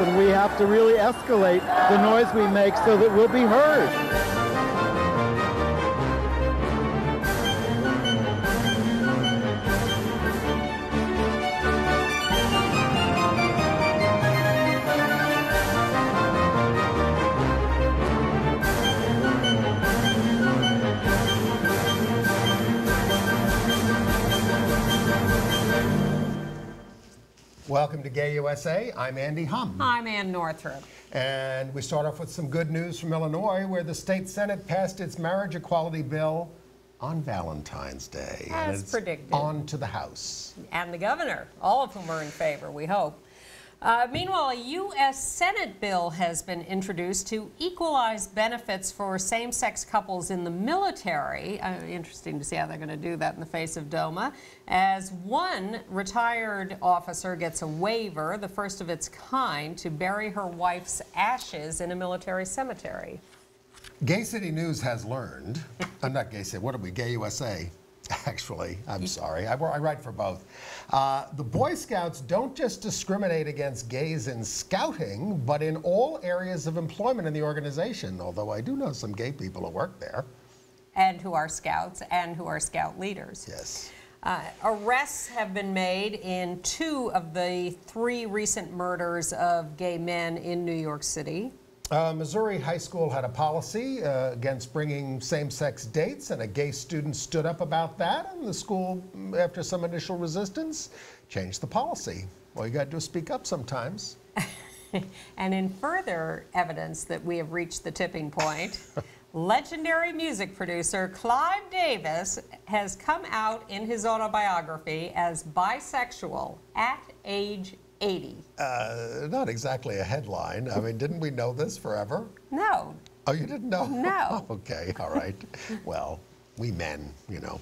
and we have to really escalate the noise we make so that we'll be heard. Welcome to Gay USA. I'm Andy Humm. I'm Ann Northrup. And we start off with some good news from Illinois, where the state Senate passed its marriage equality bill on Valentine's Day. As and it's predicted. On to the House. And the governor, all of whom are in favor, we hope. Meanwhile, a U.S. Senate bill has been introduced to equalize benefits for same-sex couples in the military. Interesting to see how they're going to do that in the face of DOMA. As one retired officer gets a waiver, the first of its kind, to bury her wife's ashes in a military cemetery. Gay City News has learned, I'm not Gay City, what are we, Gay USA? Actually, I'm sorry, I write for both. The Boy Scouts don't just discriminate against gays in scouting, but in all areas of employment in the organization, although I do know some gay people who work there. And who are scouts and who are scout leaders. Yes. Arrests have been made in 2 of the 3 recent murders of gay men in New York City. Missouri High School had a policy against bringing same-sex dates, and a gay student stood up about that, and the school, after some initial resistance, changed the policy. Well, you got to do is speak up sometimes. And in further evidence that we have reached the tipping point, legendary music producer Clive Davis has come out in his autobiography as bisexual at age 80. Not exactly a headline. I mean, didn't we know this forever? No. Oh, you didn't know? No. Okay, all right. Well, we men, you know.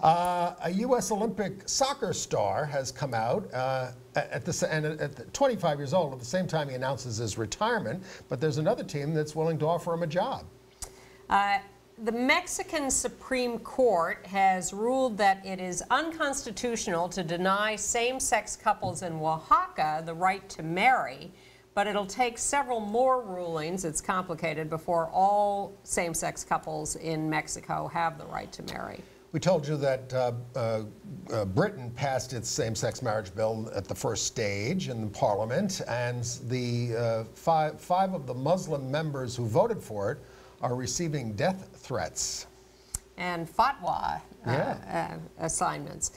A U.S. Olympic soccer star has come out at 25 years old. At the same time, he announces his retirement. But there's another team that's willing to offer him a job. The Mexican Supreme Court has ruled that it is unconstitutional to deny same-sex couples in Oaxaca the right to marry, but it'll take several more rulings, it's complicated, before all same-sex couples in Mexico have the right to marry. We told you that Britain passed its same-sex marriage bill at the first stage in Parliament, and the five of the Muslim members who voted for it are receiving death threats. And fatwa assignments.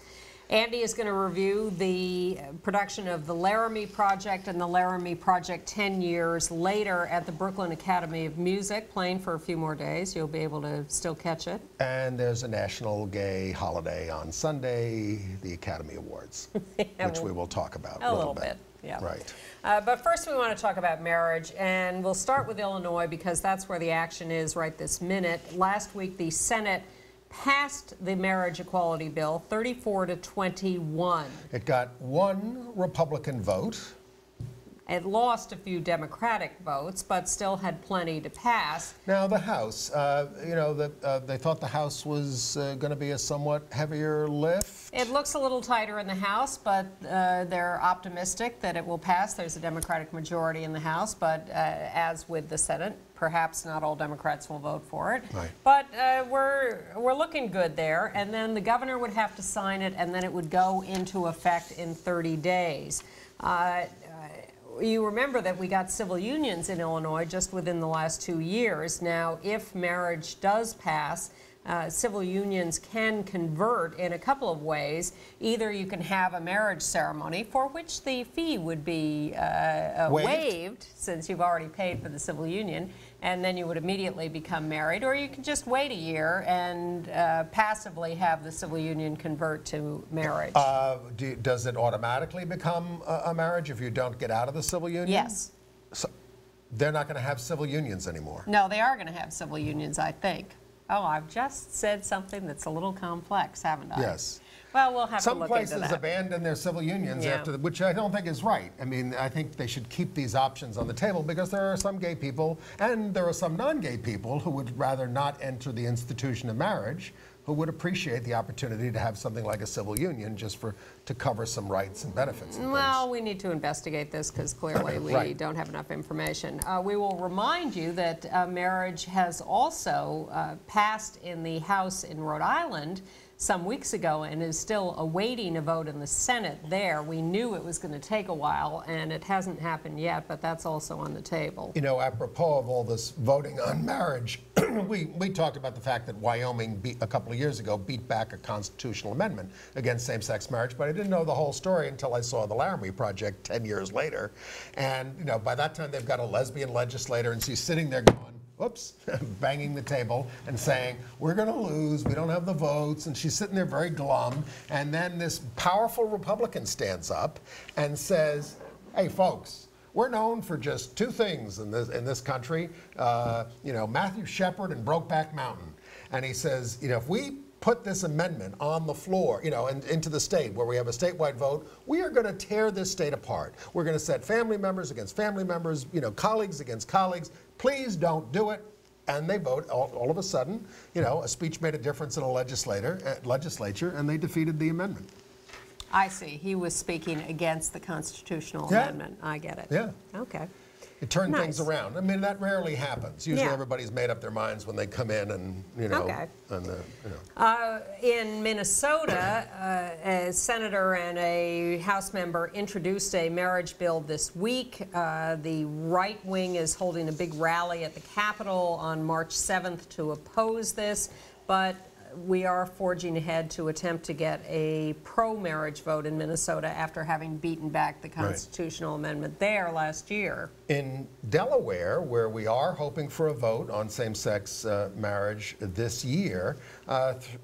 Andy is going to review the production of the Laramie Project and the Laramie Project 10 years later at the Brooklyn Academy of Music, playing for a few more days. You'll be able to still catch it. And there's a national gay holiday on Sunday, the Academy Awards, which we will talk about a little bit. Yeah. Right. But first we want to talk about marriage, and we'll start with Illinois because that's where the action is right this minute. Last week the Senate passed the marriage equality bill 34-21. It got 1 Republican vote. It lost a few Democratic votes, but still had plenty to pass. Now the House, you know, they thought the House was going to be a somewhat heavier lift. It looks a little tighter in the House, but they're optimistic that it will pass. There's a Democratic majority in the House, but as with the Senate, perhaps not all Democrats will vote for it. Right. But we're looking good there, and then the governor would have to sign it, and then it would go into effect in 30 days. You remember that we got civil unions in Illinois just within the last 2 years. Now, if marriage does pass, civil unions can convert in a couple of ways. Either you can have a marriage ceremony for which the fee would be waived, since you've already paid for the civil union, and then you would immediately become married, or you can just wait a year and passively have the civil union convert to marriage. Does it automatically become a marriage if you don't get out of the civil union? Yes. So they're not going to have civil unions anymore? No, they are going to have civil unions, I think. Oh, I've just said something that's a little complex, haven't I? Yes. Well, we'll have to look into that. Some places abandon their civil unions after, which I don't think is right. I mean, I think they should keep these options on the table because there are some gay people and there are some non-gay people who would rather not enter the institution of marriage. who would appreciate the opportunity to have something like a civil union just to cover some rights and benefits. And well, we need to investigate this because clearly we Right. don't have enough information. We will remind you that marriage has also passed in the House in Rhode Island some weeks ago and is still awaiting a vote in the Senate there. We knew it was going to take a while, and it hasn't happened yet, but that's also on the table. You know, apropos of all this voting on marriage, we talked about the fact that Wyoming a couple of years ago beat back a constitutional amendment against same-sex marriage, but I didn't know the whole story until I saw the Laramie Project 10 years later. And, you know, by that time they've got a lesbian legislator, and she's sitting there going, whoops, banging the table and saying, we're going to lose, we don't have the votes, and she's sitting there very glum, and then this powerful Republican stands up and says, hey folks, we're known for just two things in this country, you know, Matthew Shepard and Brokeback Mountain. And he says, you know, if we put this amendment on the floor, you know, and into the state where we have a statewide vote, we are going to tear this state apart. We're going to set family members against family members, you know, colleagues against colleagues. Please don't do it. And they vote. All of a sudden, you know, a speech made a difference in a legislature, and they defeated the amendment. I see. He was speaking against the constitutional amendment. I get it. Yeah. Okay. It turned Nice. things around. I mean, that rarely happens. Usually Yeah. everybody's made up their minds when they come in and, you know. Okay. And, you know. In Minnesota, a senator and a House member introduced a marriage bill this week. The right wing is holding a big rally at the Capitol on March 7th to oppose this, but we are forging ahead to attempt to get a pro-marriage vote in Minnesota after having beaten back the constitutional amendment there last year. In Delaware, where we are hoping for a vote on same-sex marriage this year,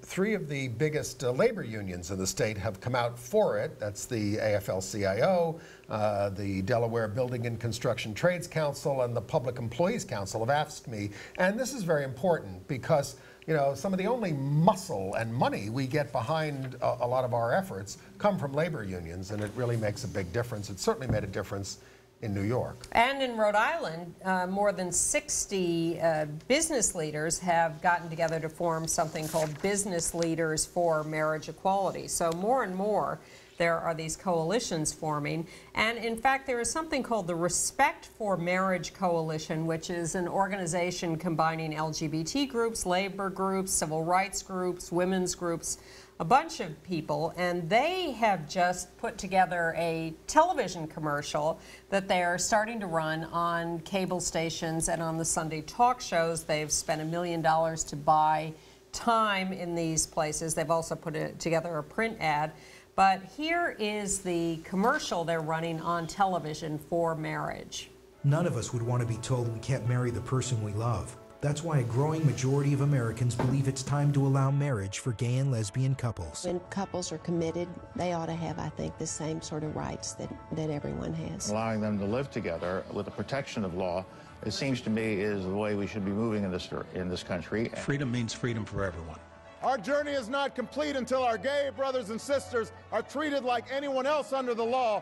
three of the biggest labor unions in the state have come out for it. That's the AFL-CIO, the Delaware Building and Construction Trades Council, and the Public Employees Council have asked me. And this is very important because, you know, some of the only muscle and money we get behind a lot of our efforts come from labor unions, and it really makes a big difference. It certainly made a difference in New York. And in Rhode Island, more than 60 business leaders have gotten together to form something called Business Leaders for Marriage Equality. So more and more, there are these coalitions forming. And in fact, there is something called the Respect for Marriage Coalition, which is an organization combining LGBT groups, labor groups, civil rights groups, women's groups, a bunch of people, and they have just put together a television commercial that they are starting to run on cable stations and on the Sunday talk shows. They've spent $1 million to buy time in these places. They've also put together a print ad. But here is the commercial they're running on television for marriage. None of us would want to be told we can't marry the person we love. That's why a growing majority of Americans believe it's time to allow marriage for gay and lesbian couples. When couples are committed, they ought to have, I think, the same sort of rights that everyone has. Allowing them to live together with the protection of law, it seems to me, is the way we should be moving in this country. Freedom means freedom for everyone. Our journey is not complete until our gay brothers and sisters are treated like anyone else under the law.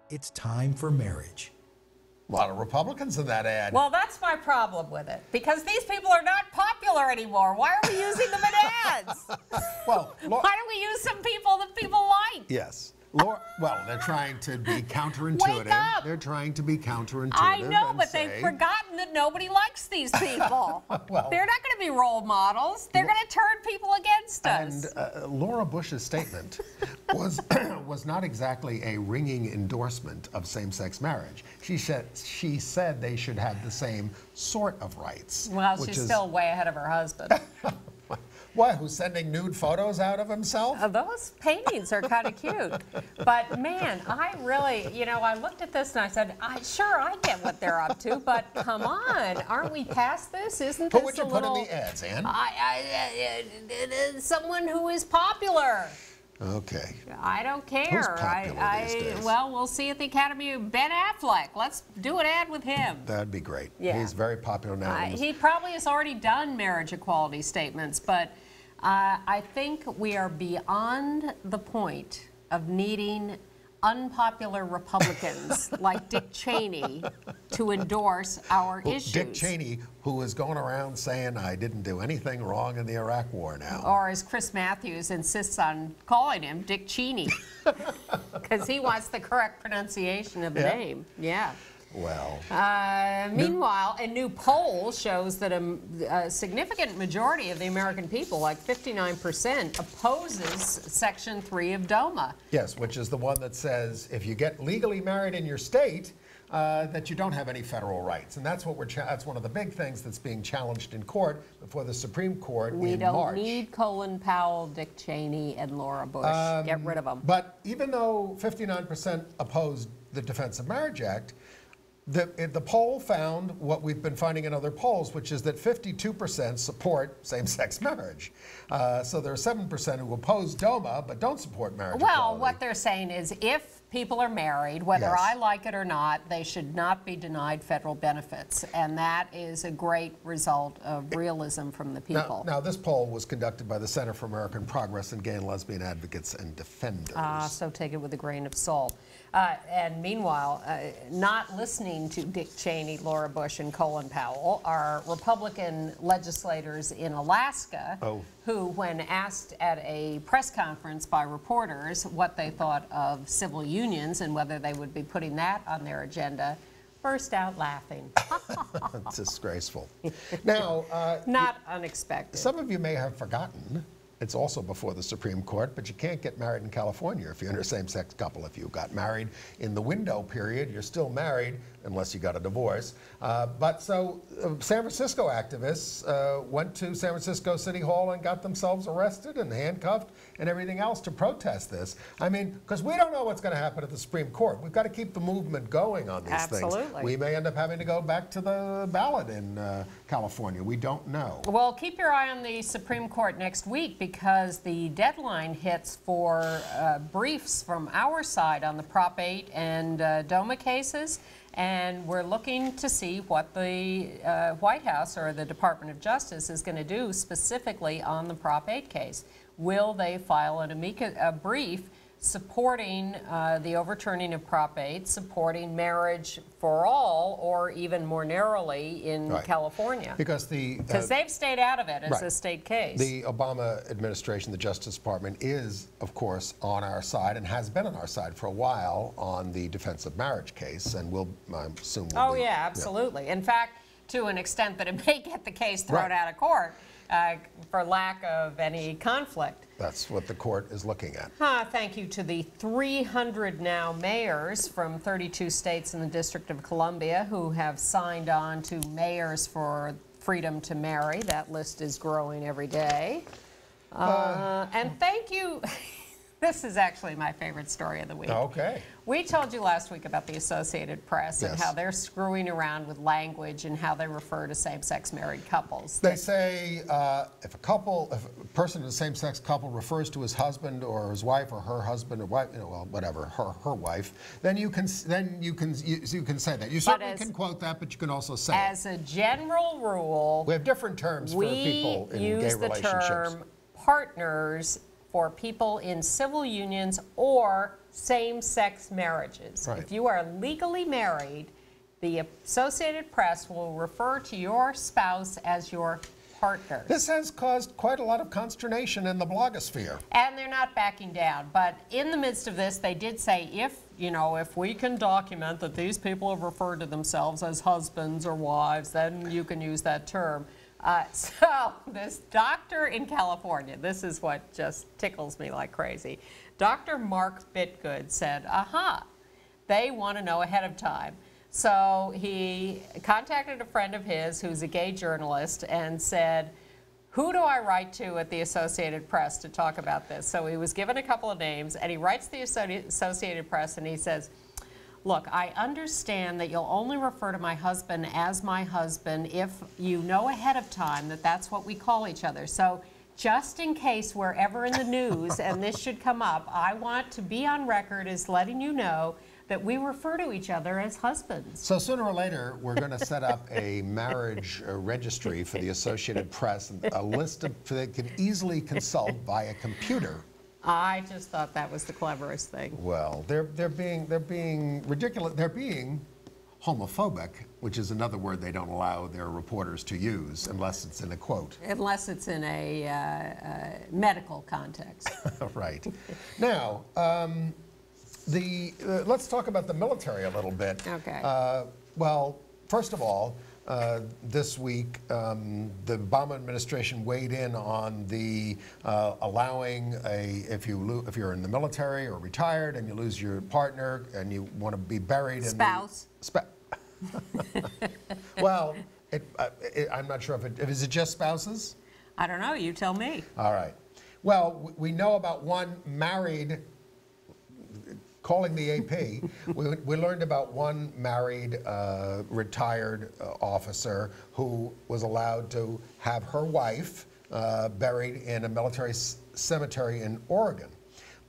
It's time for marriage. A lot of Republicans in that ad. Well, that's my problem with it, because these people are not popular anymore. Why are we using them in ads? Well, Why don't we use some people that people like? yes. Well, they're trying to be counterintuitive. Wake up. They're trying to be counterintuitive. I know, and but say, they've forgotten that nobody likes these people. Well, they're not going to be role models. They're going to turn people against us. And Laura Bush's statement was not exactly a ringing endorsement of same-sex marriage. She said they should have the same sort of rights. Well, which she's is, still way ahead of her husband. What, who's sending nude photos out of himself? Those paintings are kind of cute. But man, I really, you know, I looked at this and I said, sure, I get what they're up to, but come on, aren't we past this? Isn't this Who would you put in the ads, Ann? Someone who is popular. Okay. I don't care. Who's popular these days? Well, we'll see at the Academy. Ben Affleck. Let's do an ad with him. That'd be great. Yeah. He's very popular now. He probably has already done marriage equality statements, but I think we are beyond the point of needing unpopular Republicans like Dick Cheney to endorse our issues. Dick Cheney, who is going around saying, I didn't do anything wrong in the Iraq War now. Or as Chris Matthews insists on calling him, Dick Cheney, because he wants the correct pronunciation of the name. Yeah. Well. Meanwhile, a new poll shows that a significant majority of the American people, like 59%, opposes Section 3 of DOMA. Yes, which is the one that says if you get legally married in your state, that you don't have any federal rights, and that's what that's one of the big things that's being challenged in court before the Supreme Court in March. We don't need Colin Powell, Dick Cheney, and Laura Bush. Get rid of them. But even though 59% opposed the Defense of Marriage Act, the poll found what we've been finding in other polls, which is that 52% support same-sex marriage. So there are 7% who oppose DOMA but don't support marriage equality. Well, what they're saying is if people are married, whether I like it or not, they should not be denied federal benefits. And that is a great result of realism from the people. Now this poll was conducted by the Center for American Progress and Gay and Lesbian Advocates and Defenders. So take it with a grain of salt. And meanwhile, not listening to Dick Cheney, Laura Bush, and Colin Powell are Republican legislators in Alaska who, when asked at a press conference by reporters what they thought of civil unions and whether they would be putting that on their agenda, burst out laughing. It's disgraceful. Now, not unexpected. Some of you may have forgotten, it's also before the Supreme Court, but you can't get married in California if you're in a same-sex couple. If you got married in the window period, you're still married unless you got a divorce. San Francisco activists went to San Francisco City Hall and got themselves arrested and handcuffed and everything else to protest this. I mean, because we don't know what's going to happen at the Supreme Court. We've got to keep the movement going on these things. We may end up having to go back to the ballot in California. We don't know. Well, keep your eye on the Supreme Court next week because the deadline hits for briefs from our side on the Prop 8 and DOMA cases. And we're looking to see what the White House or the Department of Justice is going to do specifically on the Prop 8 case. Will they file a brief supporting the overturning of Prop 8, supporting marriage for all, or even more narrowly in California? Because they've stayed out of it as a state case. The Obama administration, the Justice Department, is, of course, on our side and has been on our side for a while on the Defense of Marriage case, and will, I assume, will be. Yeah, absolutely. Yeah. In fact, to an extent that it may get the case thrown out of court for lack of any conflict. That's what the court is looking at. Thank you to the 300 now mayors from 32 states in the District of Columbia who have signed on to Mayors for Freedom to Marry. That list is growing every day. And thank you. This is actually my favorite story of the week. Okay. We told you last week about the Associated Press and how they're screwing around with language and how they refer to same-sex married couples. They say if a person in a same-sex couple refers to his husband or his wife or her husband or wife, well, whatever, her wife, then you can say that. You certainly can quote that, but you can also say as a general rule, we have different terms for people in gay relationships. We use the term partners for people in civil unions or same-sex marriages. If you are legally married, the Associated Press will refer to your spouse as your partner. This has caused quite a lot of consternation in the blogosphere. And they're not backing down. But in the midst of this, they did say if we can document that these people have referred to themselves as husbands or wives, then you can use that term. So this doctor in California, this is what just tickles me like crazy. Dr. Mark Bitgood said, they want to know ahead of time. So he contacted a friend of his who's a gay journalist and said, who do I write to at the Associated Press to talk about this? So he was given a couple of names, and he writes the Associated Press, and he says, look, I understand that you'll only refer to my husband as my husband if you know ahead of time that that's what we call each other. So just in case we're ever in the news and this should come up, I want to be on record as letting you know that we refer to each other as husbands. So sooner or later, we're going to set up a marriage registry for the Associated Press, a list that can easily consult via computer. I just thought that was the cleverest thing. Well, they're being ridiculous. They're being homophobic, which is another word they don't allow their reporters to use unless it's in a quote. Unless it's in a medical context. Right. Now, let's talk about the military a little bit. Okay. Well, first of all, this week, the Obama administration weighed in on the allowing if you're in the military or retired and you lose your partner and you want to be buried Spouse. Well, I'm not sure if is it just spouses? I don't know. You tell me. All right. Well, we know about one married. Calling the AP, we learned about one married, retired officer who was allowed to have her wife buried in a military cemetery in Oregon.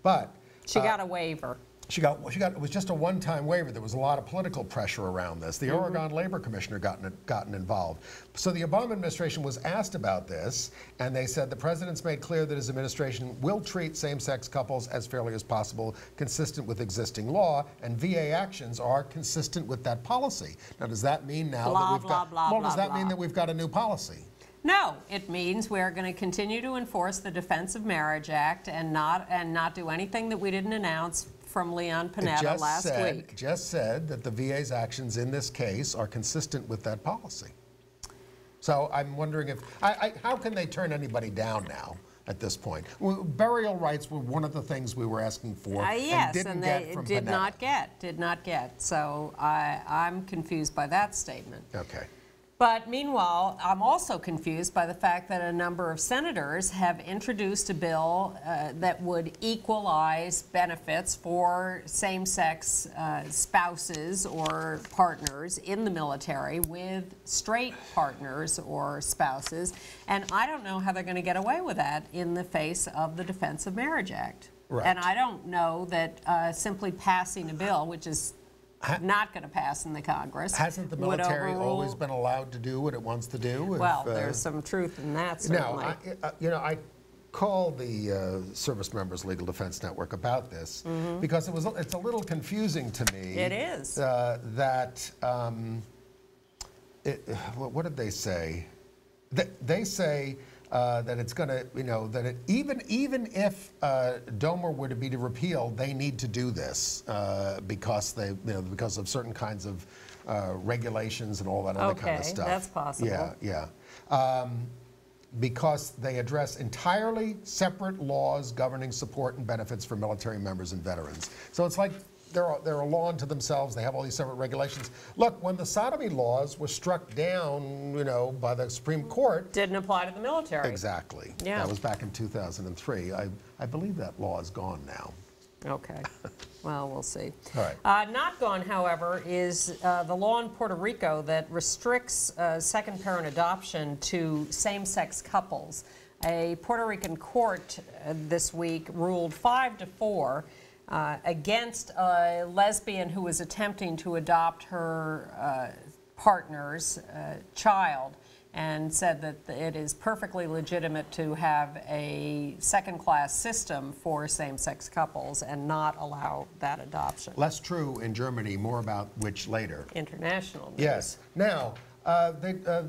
But she got a waiver. It was just a one-time waiver. There was a lot of political pressure around this. The Oregon Labor Commissioner gotten involved. So the Obama administration was asked about this, and they said the president's made clear that his administration will treat same-sex couples as fairly as possible, consistent with existing law, and VA actions are consistent with that policy. Now, does that mean now that we've got? Well, does that mean that we've got a new policy? No, it means we're going to continue to enforce the Defense of Marriage Act and not do anything that we didn't announce from Leon Panetta last week. Just said that the VA's actions in this case are consistent with that policy. So I'm wondering if, how can they turn anybody down now at this point? Well, burial rights were one of the things we were asking for yes, and did not get. So I'm confused by that statement. Okay. But meanwhile, I'm also confused by the fact that a number of senators have introduced a bill that would equalize benefits for same-sex spouses or partners in the military with straight partners or spouses. And I don't know how they're going to get away with that in the face of the Defense of Marriage Act. Right. And I don't know that simply passing a bill, which is not going to pass in the Congress. Hasn't the military always been allowed to do what it wants to do? Well, there's some truth in that, certainly. Now, I called the Service Members Legal Defense Network about this because it's a little confusing to me. It is. What did they say? They say that it's going to, even if DOMR were to be repealed, they need to do this because because of certain kinds of regulations and all that other kind of stuff. Okay, that's possible. Yeah. Because they address entirely separate laws governing support and benefits for military members and veterans. So it's like they're a law unto themselves. They have all these separate regulations. Look, when the sodomy laws were struck down, by the Supreme Court, didn't apply to the military. Exactly. Yeah. That was back in 2003. I believe that law is gone now. Okay. Well, we'll see. All right. Not gone, however, is the law in Puerto Rico that restricts second parent adoption to same-sex couples. A Puerto Rican court this week ruled 5-4 against a lesbian who was attempting to adopt her partner's child, and said that it is perfectly legitimate to have a second-class system for same-sex couples and not allow that adoption. Less true in Germany, more about which later. International news. Yes. Now, the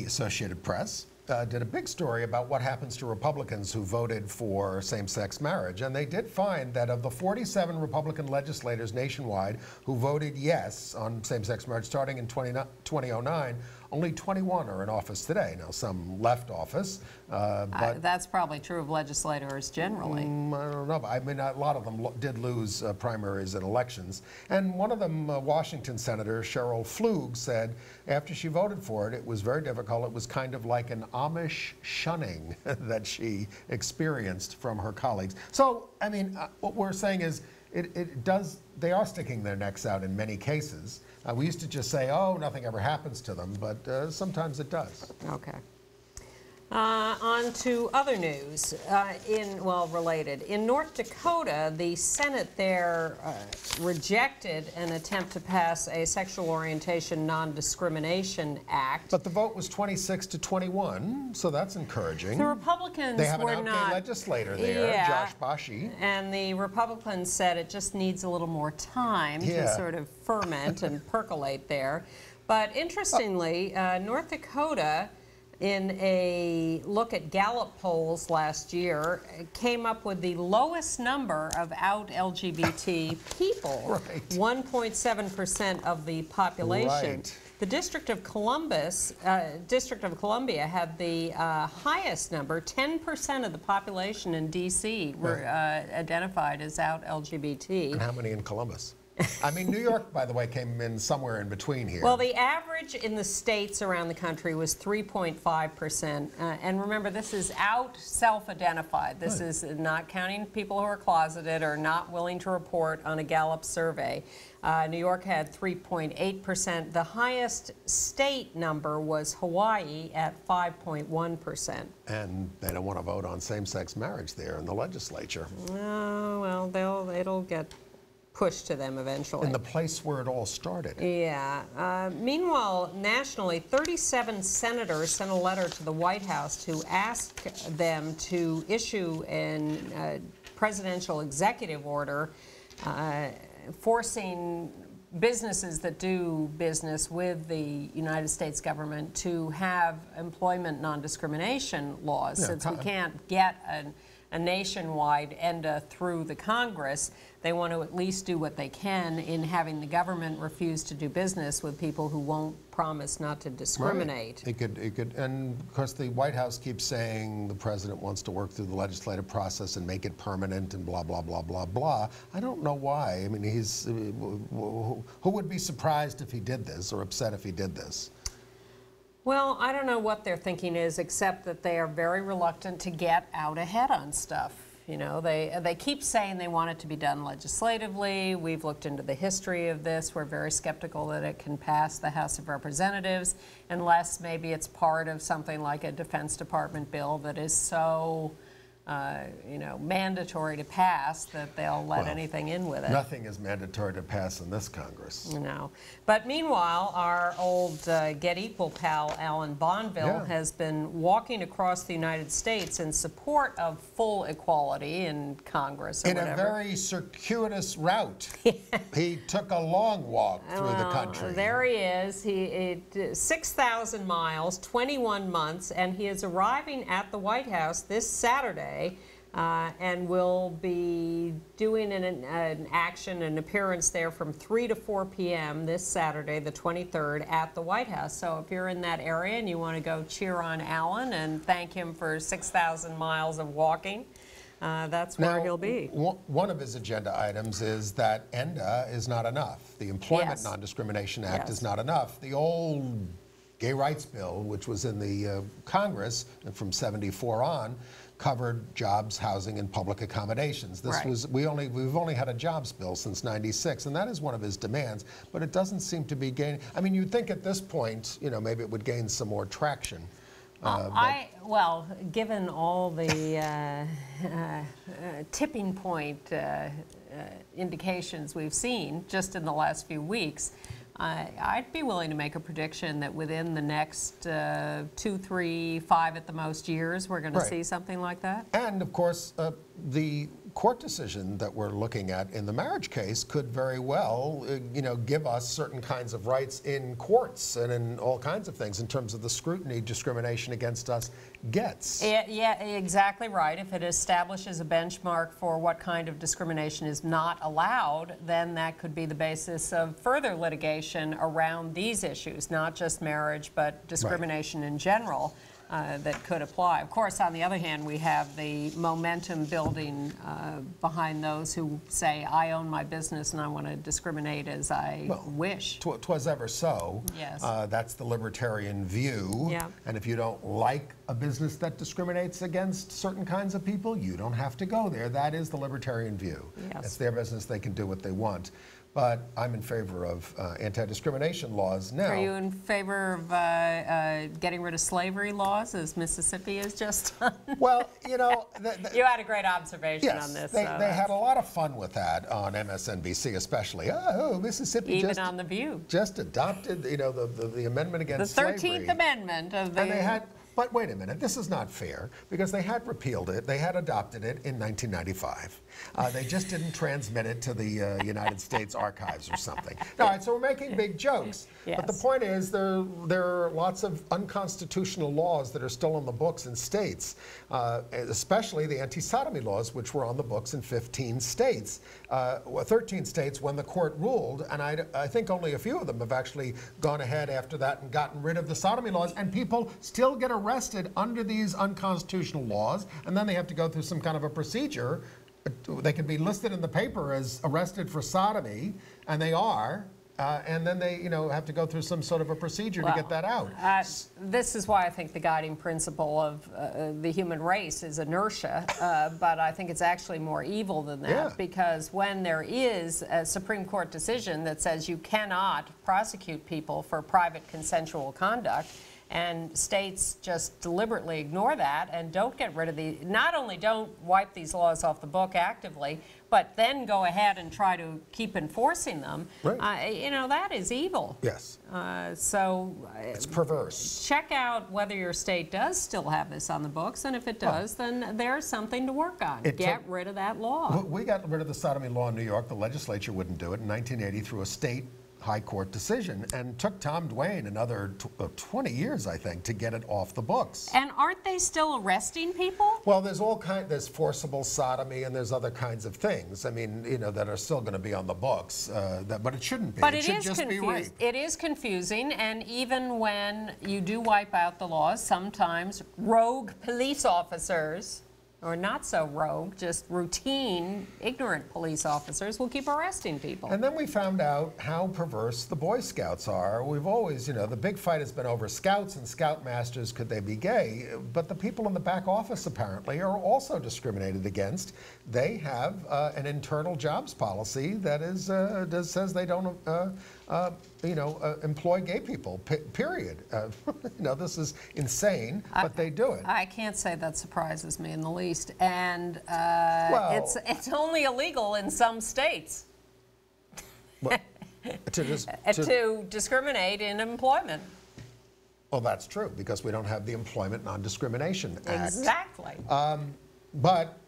Associated Press did a big story about what happens to Republicans who voted for same-sex marriage. And they did find that of the 47 Republican legislators nationwide who voted yes on same-sex marriage starting in 2009, only 21 are in office today. Now, some left office, but that's probably true of legislators generally. I don't know. I mean, a lot of them did lose primaries and elections. And one of them, Washington Senator Cheryl Flug, said after she voted for it, it was very difficult. It was kind of like an Amish shunning that she experienced from her colleagues. So, I mean, what we're saying is they are sticking their necks out in many cases. We used to just say, oh, nothing ever happens to them, but sometimes it does. Okay. On to other news, related. In North Dakota, the Senate there rejected an attempt to pass a sexual orientation non-discrimination act. But the vote was 26 to 21, so that's encouraging. The Republicans They have an were out-gay not legislator there, yeah, Josh Bashi. and the Republicans said it just needs a little more time to sort of ferment and percolate there. But interestingly, North Dakota, in a look at Gallup polls last year, came up with the lowest number of out LGBT people, Right. 1.7% of the population. Right. The District of Columbia had the highest number. 10% of the population in D.C. were identified as out LGBT. And how many in Columbus? I mean, New York, by the way, came in somewhere in between here. Well, the average in the states around the country was 3.5%. And remember, this is out self-identified. This is not counting people who are closeted or not willing to report on a Gallup survey. New York had 3.8%. The highest state number was Hawaii at 5.1%. And they don't want to vote on same-sex marriage there in the legislature. Oh, well, it'll get pushed to them eventually. In the place where it all started. Yeah. Meanwhile, nationally, 37 senators sent a letter to the White House to ask them to issue a presidential executive order forcing businesses that do business with the United States government to have employment non-discrimination laws. Yeah, Since we can't get a nationwide ENDA through the Congress, they want to at least do what they can in having the government refuse to do business with people who won't promise not to discriminate. Right. It could, and of course the White House keeps saying the president wants to work through the legislative process and make it permanent and blah, blah, blah, blah, blah. I don't know why. I mean, who would be surprised if he did this or upset if he did this? Well, I don't know what their thinking is, except that they are very reluctant to get out ahead on stuff. You know, they keep saying they want it to be done legislatively. We've looked into the history of this. We're very skeptical that it can pass the House of Representatives unless maybe it's part of something like a Defense Department bill that is so mandatory to pass that they'll let anything in with it. Nothing is mandatory to pass in this Congress. No. But meanwhile, our old Get Equal pal, Alan Bonville, has been walking across the United States in support of full equality in Congress or in a very circuitous route. He took a long walk through the country. There he is. 6,000 miles, 21 months, and he is arriving at the White House this Saturday. And will be doing an appearance there from 3 to 4 p.m. this Saturday, the 23rd, at the White House. So if you're in that area and you want to go cheer on Alan and thank him for 6,000 miles of walking, that's where he'll be. One of his agenda items is that ENDA is not enough. The Employment Non-Discrimination Act is not enough. The old gay rights bill, which was in the Congress from '74 on, covered jobs, housing, and public accommodations. This was we've only had a jobs bill since '96, and that is one of his demands. But it doesn't seem to be gaining. I mean, you'd think at this point, maybe it would gain some more traction. Well, given all the tipping point indications we've seen just in the last few weeks, I'd be willing to make a prediction that within the next 2, 3, 5 at the most years, we're going to see something like that. And of course, the court decision that we're looking at in the marriage case could very well, give us certain kinds of rights in courts and in all kinds of things in terms of the scrutiny discrimination against us gets. Yeah, exactly right. If it establishes a benchmark for what kind of discrimination is not allowed, then that could be the basis of further litigation around these issues, not just marriage, but discrimination in general. That could apply. Of course, on the other hand, we have the momentum building behind those who say, I own my business and I want to discriminate as I wish. 'Twas ever so. Yes. That's the libertarian view. Yeah. And if you don't like a business that discriminates against certain kinds of people, you don't have to go there. That is the libertarian view. Yes. It's their business. They can do what they want. But I'm in favor of anti-discrimination laws now. Are you in favor of getting rid of slavery laws, as Mississippi has just done? Well, you know... You had a great observation yes, on this. they had a lot of fun with that on MSNBC especially. Oh, Mississippi Even just... on The View. Just adopted, you know, the amendment against the 13th slavery. Amendment of the... And they had... But wait a minute, this is not fair, because they had repealed it, they had adopted it in 1995. They just didn't transmit it to the United States Archives or something. All right, so we're making big jokes. Yes. But the point is there are lots of unconstitutional laws that are still on the books in states, especially the anti-sodomy laws, which were on the books in 15 states, 13 states when the court ruled, and I think only a few of them have actually gone ahead after that and gotten rid of the sodomy laws, and people still get arrested under these unconstitutional laws, and then they have to go through some kind of a procedure. They can be listed in the paper as arrested for sodomy, and they are, and then they, you know, have to go through some sort of a procedure to get that out. This is why I think the guiding principle of the human race is inertia, but I think it's actually more evil than that, because when there is a Supreme Court decision that says you cannot prosecute people for private consensual conduct, and states just deliberately ignore that and don't get rid of not only don't wipe these laws off the book actively, but then go ahead and try to keep enforcing them, right. You know, that is evil. Yes. So it's perverse. Check out whether your state does still have this on the books, and if it does, then there's something to work on. Get rid of that law. We got rid of the sodomy law in New York. The legislature wouldn't do it in 1980 through a state high court decision, and took Tom Duane another 20 years, I think, to get it off the books. And aren't they still arresting people? Well, there's forcible sodomy, and there's other kinds of things, I mean, you know, that are still going to be on the books, but it shouldn't be. But it should just be rape. It is confusing, and even when you do wipe out the laws, sometimes rogue police officers, or not so rogue, just routine, ignorant police officers will keep arresting people. And then we found out how perverse the Boy Scouts are. We've always, you know, the big fight has been over Scouts and Scoutmasters, could they be gay? But the people in the back office apparently are also discriminated against. They have an internal jobs policy that is says they don't employ gay people, period. You know, this is insane, but they do it. I can't say that surprises me in the least. And it's only illegal in some states to discriminate in employment. Well, that's true, because we don't have the Employment Non-Discrimination Act. Exactly. But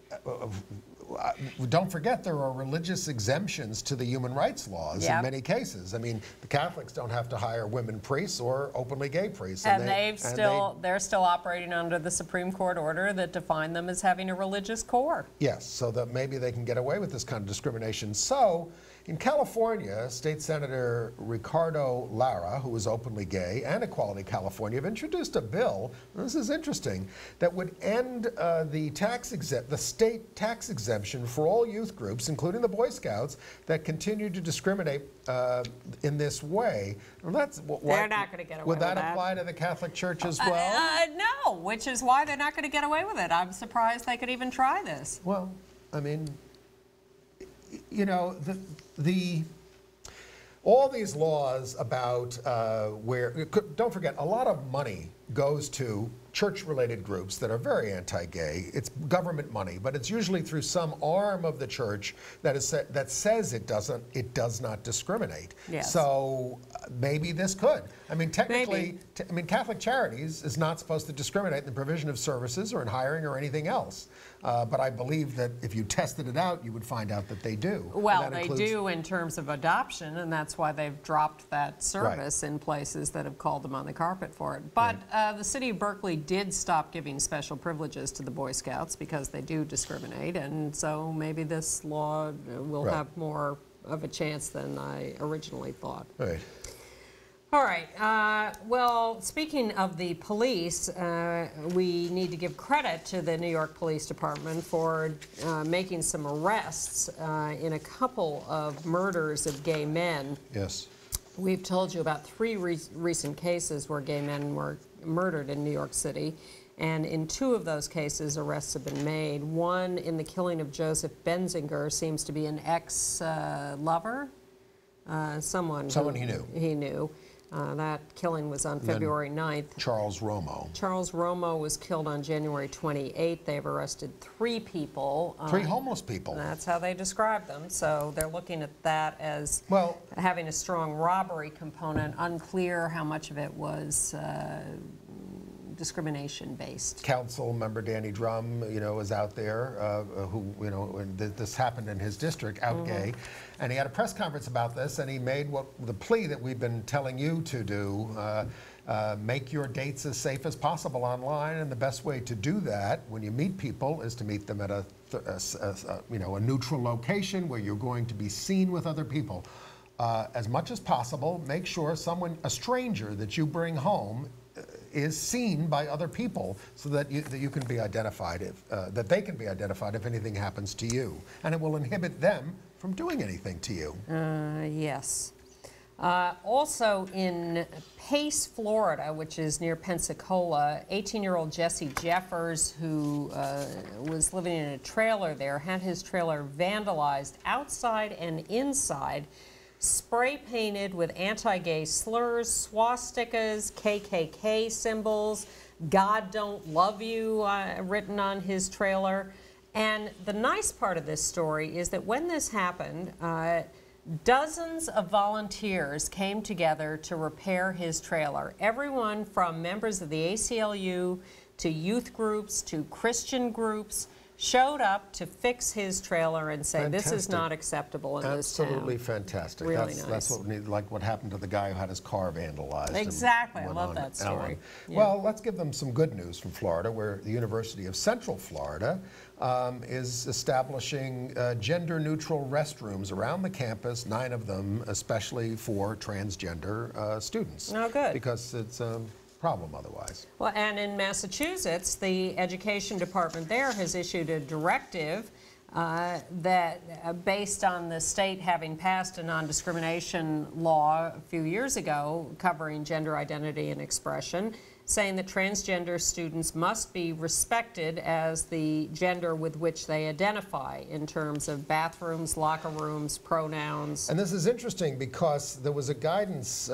don't forget, there are religious exemptions to the human rights laws in many cases. I mean, the Catholics don't have to hire women priests or openly gay priests. And they're still operating under the Supreme Court order that defined them as having a religious core. Yes, so that maybe they can get away with this kind of discrimination. So, in California, State Senator Ricardo Lara, who is openly gay, and Equality California have introduced a bill, this is interesting, that would end the state tax exemption for all youth groups, including the Boy Scouts, that continue to discriminate in this way. Well, they're not going to get away with that. Would that apply to the Catholic Church as well? No, which is why they're not going to get away with it. I'm surprised they could even try this. Well, I mean, you know, all these laws about don't forget, a lot of money goes to church-related groups that are very anti-gay. It's government money, but it's usually through some arm of the church that says it does not discriminate. Yes. So maybe this could. I mean, technically, Catholic Charities is not supposed to discriminate in the provision of services or in hiring or anything else. But I believe that if you tested it out, you would find out that they do. Well, they do in terms of adoption, and that's why they've dropped that service in places that have called them on the carpet for it. But the city of Berkeley did stop giving special privileges to the Boy Scouts because they do discriminate, and so maybe this law will have more of a chance than I originally thought. Right. All right. Well, speaking of the police, we need to give credit to the New York Police Department for making some arrests in a couple of murders of gay men. Yes. We've told you about 3 recent cases where gay men were murdered in New York City, and in 2 of those cases, arrests have been made. One in the killing of Joseph Benzinger seems to be an ex-lover. someone he knew. He knew. That killing was on February 9th. Charles Romo. Charles Romo was killed on January 28th. They've arrested 3 people. 3 homeless people. That's how they describe them. So they're looking at that as having a strong robbery component. Unclear how much of it was discrimination-based. Council member Danny Drum, is out there who, this happened in his district, out gay, and he had a press conference about this, and he made the plea that we've been telling you to do. Make your dates as safe as possible online, and the best way to do that when you meet people is to meet them at a neutral location where you're going to be seen with other people. As much as possible, make sure a stranger that you bring home is seen by other people, so that you can be identified, that they can be identified if anything happens to you, and it will inhibit them from doing anything to you. Yes. Also in Pace, Florida, which is near Pensacola, 18-year-old Jesse Jeffers, who was living in a trailer there, had his trailer vandalized outside and inside, spray painted with anti-gay slurs, swastikas, KKK symbols, God don't love you written on his trailer. And the nice part of this story is that when this happened, dozens of volunteers came together to repair his trailer. Everyone from members of the ACLU to youth groups to Christian groups showed up to fix his trailer and say, this is not acceptable in this town. Absolutely fantastic. Really nice. That's what we need, like what happened to the guy who had his car vandalized. Exactly. I love that story. Yeah. Well, let's give them some good news from Florida, where the University of Central Florida is establishing gender-neutral restrooms around the campus, 9 of them especially for transgender students. Oh, good. Because it's problem otherwise. Well, and in Massachusetts, the education department there has issued a directive that, based on the state having passed a non-discrimination law a few years ago covering gender identity and expression, saying that transgender students must be respected as the gender with which they identify in terms of bathrooms, locker rooms, pronouns. And this is interesting because there was a guidance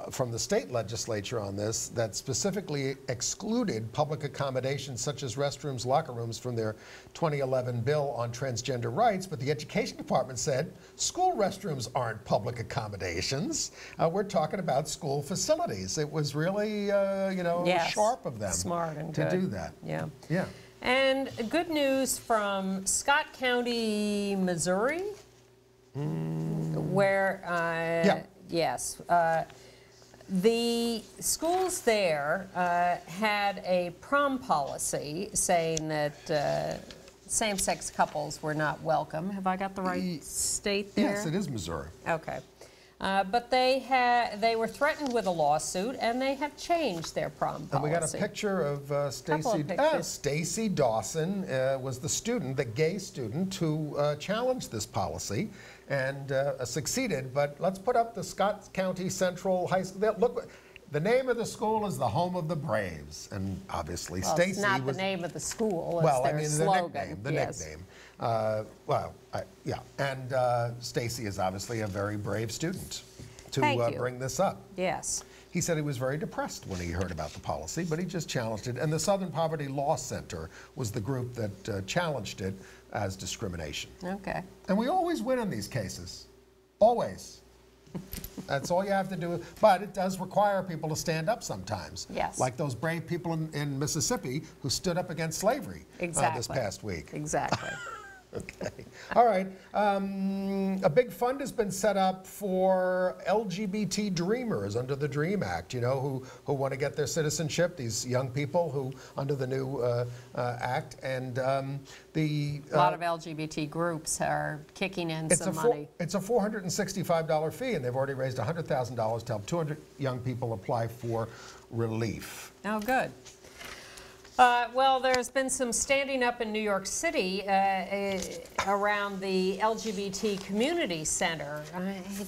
from the state legislature on this that specifically excluded public accommodations such as restrooms, locker rooms from their 2011 bill on transgender rights, but the education department said school restrooms aren't public accommodations. We're talking about school facilities. It was really, yes, sharp of them smart and to good. do that. Yeah. Yeah. And good news from Scott County, Missouri, where, yes, the schools there had a prom policy saying that same-sex couples were not welcome. Have I got the right state there? Yes, it is Missouri. Okay. But they were threatened with a lawsuit, and they have changed their prom policy. And we got a picture of Stacy Dawson was the student, the gay student, who challenged this policy and succeeded. But let's put up the Scott County Central High School. Look, the name of the school is the home of the Braves, and obviously Stacy was... It's not the name of the school, well, it's their slogan. The nickname. Yeah, and Stacy is obviously a very brave student to bring this up. Yes. He said he was very depressed when he heard about the policy, but he just challenged it. And the Southern Poverty Law Center was the group that challenged it as discrimination. Okay. And we always win in these cases. Always. That's all you have to do. But it does require people to stand up sometimes. Yes. Like those brave people in Mississippi who stood up against slavery this past week. Exactly. Okay. All right. A big fund has been set up for LGBT dreamers under the DREAM Act, who want to get their citizenship, these young people who, under the new act. And a lot of LGBT groups are kicking in some money. It's a $465 fee, and they've already raised $100,000 to help 200 young people apply for relief. Oh, good. Well, there's been some standing up in New York City around the LGBT Community Center.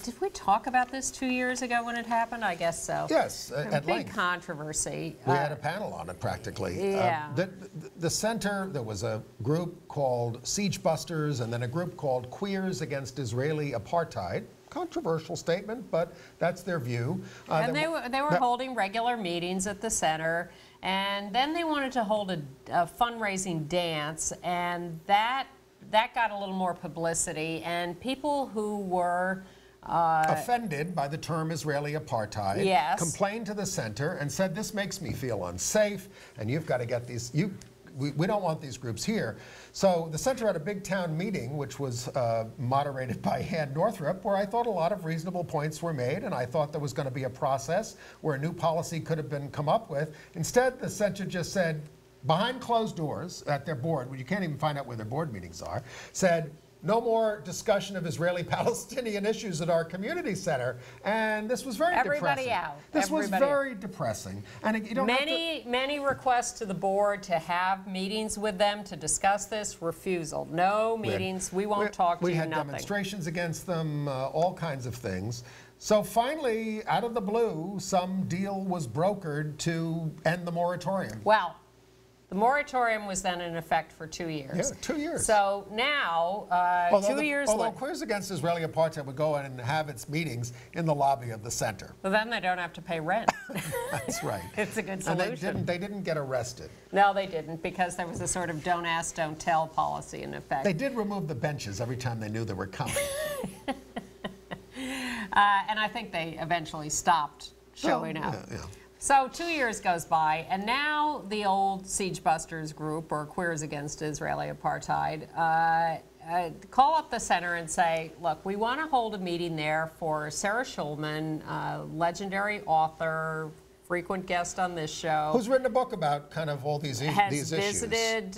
Did we talk about this 2 years ago when it happened? I guess so. Yes, at length. Big controversy. We had a panel on it practically. Yeah. The center, there was a group called Siege Busters and then a group called Queers Against Israeli Apartheid. controversial statement, but that's their view. And they were holding regular meetings at the center, and then they wanted to hold a fundraising dance, and that got a little more publicity, and people who were offended by the term Israeli apartheid, yes, complained to the center and said, this makes me feel unsafe, and you've got to get these, we don't want these groups here. So the center had a big town meeting, which was moderated by Ann Northrup, where I thought a lot of reasonable points were made, and I thought there was going to be a process where a new policy could have been come up with. Instead, the center just said, behind closed doors at their board, where you can't even find out where their board meetings are, said, no more discussion of Israeli-Palestinian issues at our community center, and this was very depressing. Everybody out. This was very depressing, and you don't many requests to the board to have meetings with them to discuss this. Refusal. No meetings. We won't talk to you. We had nothing. Demonstrations against them, all kinds of things. So finally, out of the blue, some deal was brokered to end the moratorium. Well, the moratorium was then in effect for 2 years. Yeah, 2 years. So now, 2 years later. Although Queers Against Israeli Apartheid would go in and have its meetings in the lobby of the center. Well, then they don't have to pay rent. That's right. It's a good solution. And they didn't get arrested. No, they didn't, because there was a sort of don't ask, don't tell policy in effect. They did remove the benches every time they knew they were coming. And I think they eventually stopped showing up. Yeah. So 2 years goes by, and now the old Siege Busters group, or Queers Against Israeli Apartheid, call up the center and say, look, we want to hold a meeting there for Sarah Schulman, legendary author, frequent guest on this show. Who's written a book about kind of all these issues. Has visited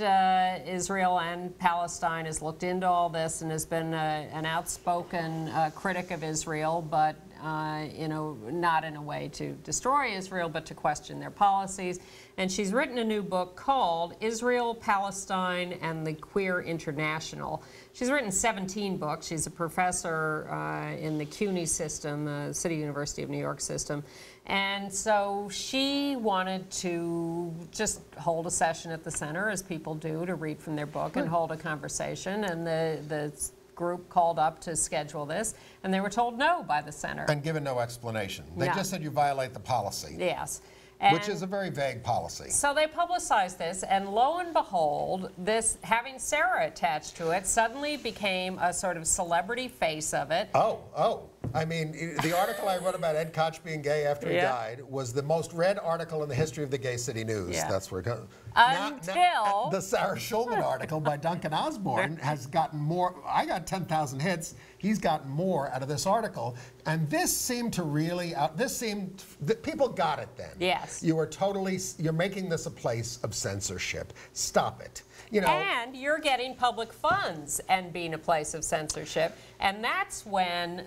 Israel and Palestine, has looked into all this, and has been an outspoken critic of Israel, but not in a way to destroy Israel, but to question their policies. And she's written a new book called Israel, Palestine, and the Queer International. She's written 17 books. She's a professor in the CUNY system, City University of New York system. And so she wanted to just hold a session at the center, as people do, to read from their book and hold a conversation. And the group called up to schedule this, and they were told no by the center. And given no explanation. They just said you violate the policy. Yes. Which is a very vague policy. So they publicized this, and lo and behold, this, having Sarah attached to it, suddenly became a sort of celebrity face of it. Oh. I mean, the article I wrote about Ed Koch being gay after he died was the most read article in the history of the Gay City News. Yeah. That's where it goes. Until the Sarah Schulman article by Duncan Osborne has gotten more. I got 10,000 hits. He's gotten more out of this article. And this seemed to really, people got it then. Yes. You're making this a place of censorship. Stop it. And you're getting public funds and being a place of censorship. And that's when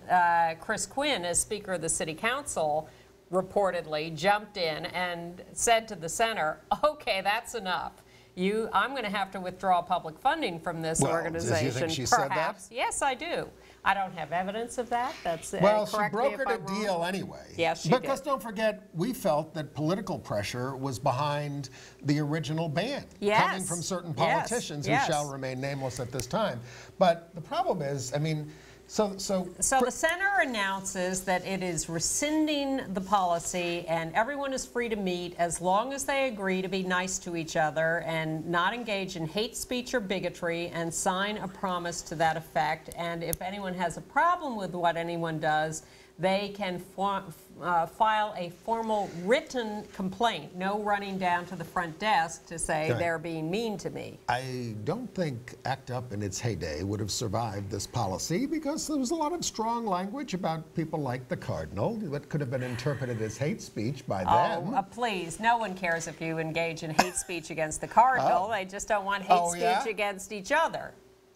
Chris Quinn, as Speaker of the City Council, reportedly jumped in and said to the center, okay, that's enough. I'm going to have to withdraw public funding from this organization. Do you think she perhaps. said that? Yes, I do. I don't have evidence of that. That's well, she brokered a deal anyway. Yes, she because did. Don't forget, we felt that political pressure was behind the original ban, coming from certain politicians who shall remain nameless at this time. But the problem is, I mean, so the center announces that it is rescinding the policy, and everyone is free to meet as long as they agree to be nice to each other and not engage in hate speech or bigotry, and sign a promise to that effect. And if anyone has a problem with what anyone does, they can file a formal written complaint, no running down to the front desk to say they're being mean to me. I don't think ACT UP in its heyday would have survived this policy, because there was a lot of strong language about people like the Cardinal that could have been interpreted as hate speech by them. Oh, please. No one cares if you engage in hate speech against the Cardinal. They just don't want hate speech against each other.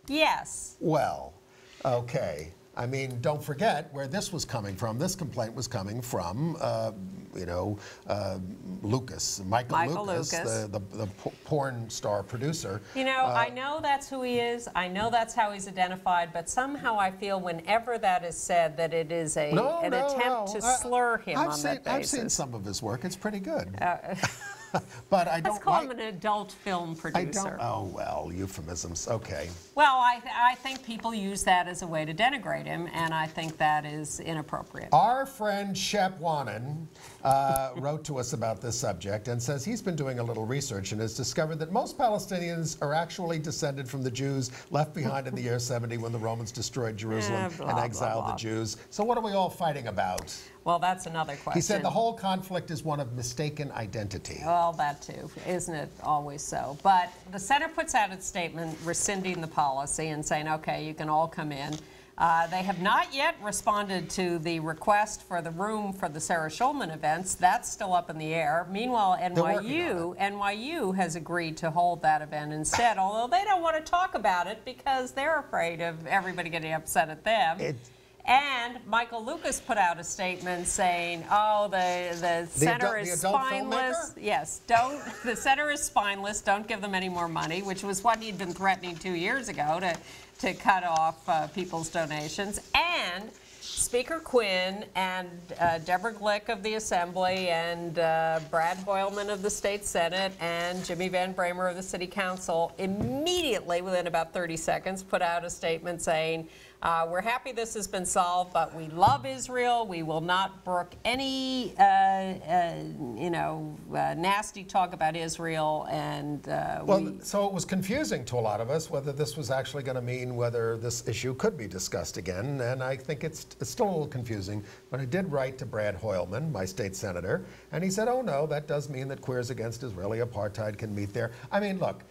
Yes. Well, okay. I mean, don't forget where this was coming from. This complaint was coming from, Lucas, Michael Lucas, the porn star producer. I know that's who he is. I know that's how he's identified. But somehow I feel whenever that is said that it is an attempt to slur him on that basis. I've seen some of his work. It's pretty good. But I don't Let's call like... him an adult film producer. Oh, well, euphemisms. Okay. Well, I think people use that as a way to denigrate him, and I think that is inappropriate. Our friend Shep Wanan wrote to us about this subject and says he's been doing a little research and has discovered that most Palestinians are actually descended from the Jews left behind in the year 70 when the Romans destroyed Jerusalem and exiled the Jews. So what are we all fighting about? Well, that's another question. He said the whole conflict is one of mistaken identity. Well, that too, isn't it always so? But the center puts out its statement rescinding the policy and saying, okay, you can all come in. They have not yet responded to the request for the room for the Sarah Schulman events. That's still up in the air. Meanwhile, NYU has agreed to hold that event instead, although they don't want to talk about it because they're afraid of everybody getting upset at them. And Michael Lucas put out a statement saying, "Oh, the center is spineless. Yes, the center is spineless. Don't give them any more money," which was what he'd been threatening 2 years ago to cut off people's donations. And Speaker Quinn and Deborah Glick of the Assembly and Brad Hoylman of the State Senate and Jimmy Van Bramer of the City Council immediately, within about 30 seconds, put out a statement saying, we're happy this has been solved, but we love Israel. We will not brook any, nasty talk about Israel. And so it was confusing to a lot of us whether this was actually going to mean whether this issue could be discussed again. And I think it's still a little confusing. But I did write to Brad Hoylman, my state senator, and he said, "Oh no, that does mean that Queers Against Israeli Apartheid can meet there." I mean, look.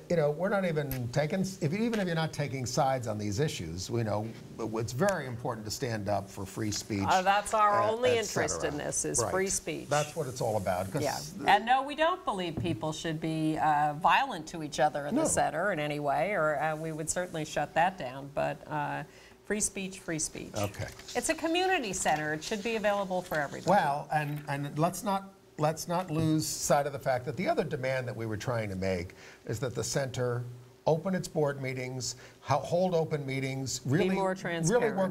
We're not even taking, even if you're not taking sides on these issues, it's very important to stand up for free speech. That's our only interest in this is free speech. That's what it's all about. Yeah. And no, we don't believe people should be violent to each other in the center in any way, or we would certainly shut that down. But free speech, free speech. Okay. It's a community center. It should be available for everybody. Well, and let's not lose sight of the fact that the other demand that we were trying to make is that the center open its board meetings, hold open meetings, really work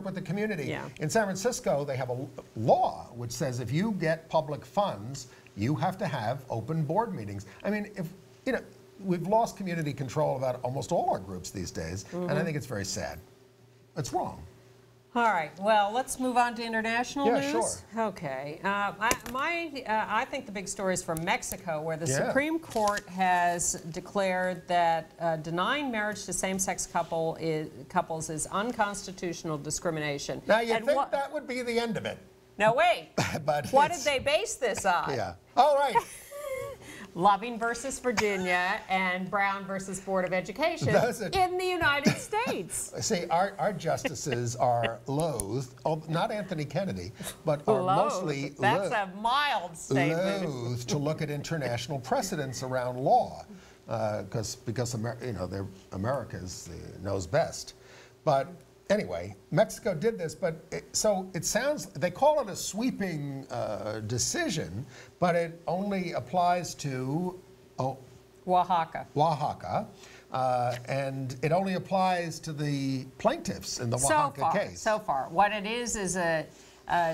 with the community. Yeah. In San Francisco, they have a law which says if you get public funds, you have to have open board meetings. I mean, we've lost community control about almost all our groups these days, and I think it's very sad. It's wrong. All right. Well, let's move on to international news. Yeah, sure. Okay. I think the big story is from Mexico, where the Supreme Court has declared that denying marriage to same-sex couples is unconstitutional discrimination. Now, you think that would be the end of it. No, wait. But what did they base this on? Yeah. All right. Loving versus Virginia and Brown versus Board of Education in the United States. See, our justices are loathed, not Anthony Kennedy, but are mostly That's a mild statement. loathed to look at international precedents around law, because America knows best. But anyway, Mexico did this, but it sounds, they call it a sweeping decision, but it only applies to Oaxaca. And it only applies to the plaintiffs in the Oaxaca case. So far. What it is a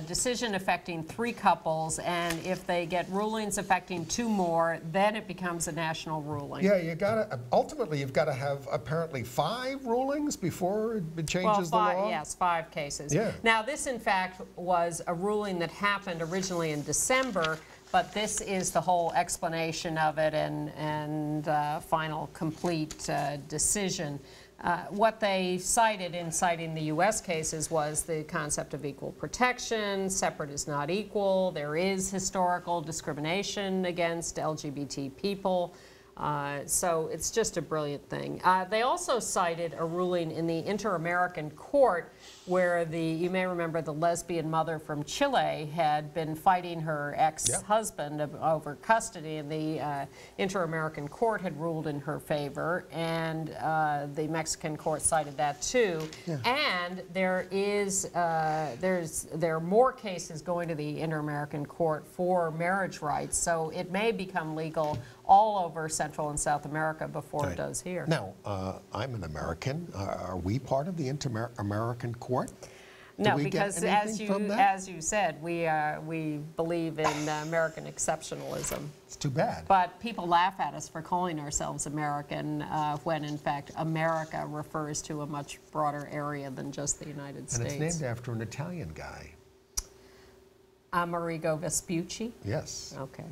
decision affecting 3 couples, and if they get rulings affecting 2 more, then it becomes a national ruling. Yeah, ultimately you've got to have apparently 5 rulings before it changes the law? Yes, 5 cases. Yeah. Now, this in fact was a ruling that happened originally in December, but this is the whole explanation of it and final complete decision. What they cited in citing the U.S. cases was the concept of equal protection, separate is not equal, there is historical discrimination against LGBT people. So it's just a brilliant thing. They also cited a ruling in the Inter-American Court where you may remember the lesbian mother from Chile had been fighting her ex-husband over custody, and the Inter-American Court had ruled in her favor, and the Mexican court cited that too. Yeah. And there are more cases going to the Inter-American Court for marriage rights, so it may become legal all over Central and South America before it does here. Now, I'm an American. Are we part of the Inter-American Court? No, we get because anything from that? as you said, we believe in American exceptionalism. It's too bad. But people laugh at us for calling ourselves American when, in fact, America refers to a much broader area than just the United States. And it's named after an Italian guy. Amerigo Vespucci? Yes. Okay.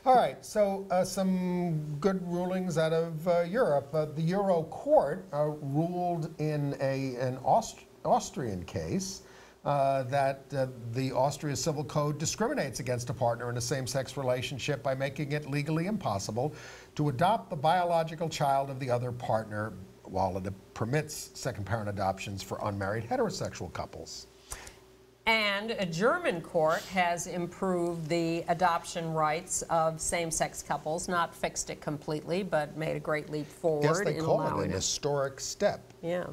All right, so some good rulings out of Europe. The Euro Court ruled in an Austrian case that the Austria Civil Code discriminates against a partner in a same-sex relationship by making it legally impossible to adopt the biological child of the other partner, while it permits second-parent adoptions for unmarried heterosexual couples. And a German court has improved the adoption rights of same-sex couples, not fixed it completely, but made a great leap forward. Yes, they in call it allowing an historic step. Yeah.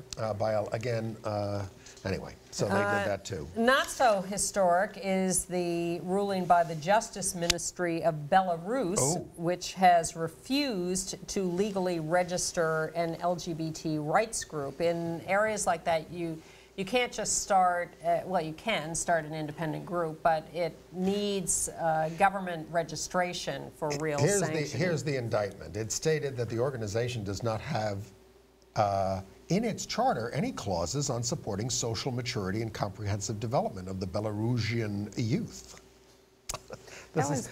Anyway, so they did that too. Not so historic is the ruling by the Justice Ministry of Belarus, which has refused to legally register an LGBT rights group. In areas like that, you can't just start, well, you can start an independent group, but it needs government registration for real sanctioning. Here's the indictment. It stated that the organization does not have in its charter any clauses on supporting social maturity and comprehensive development of the Belarusian youth.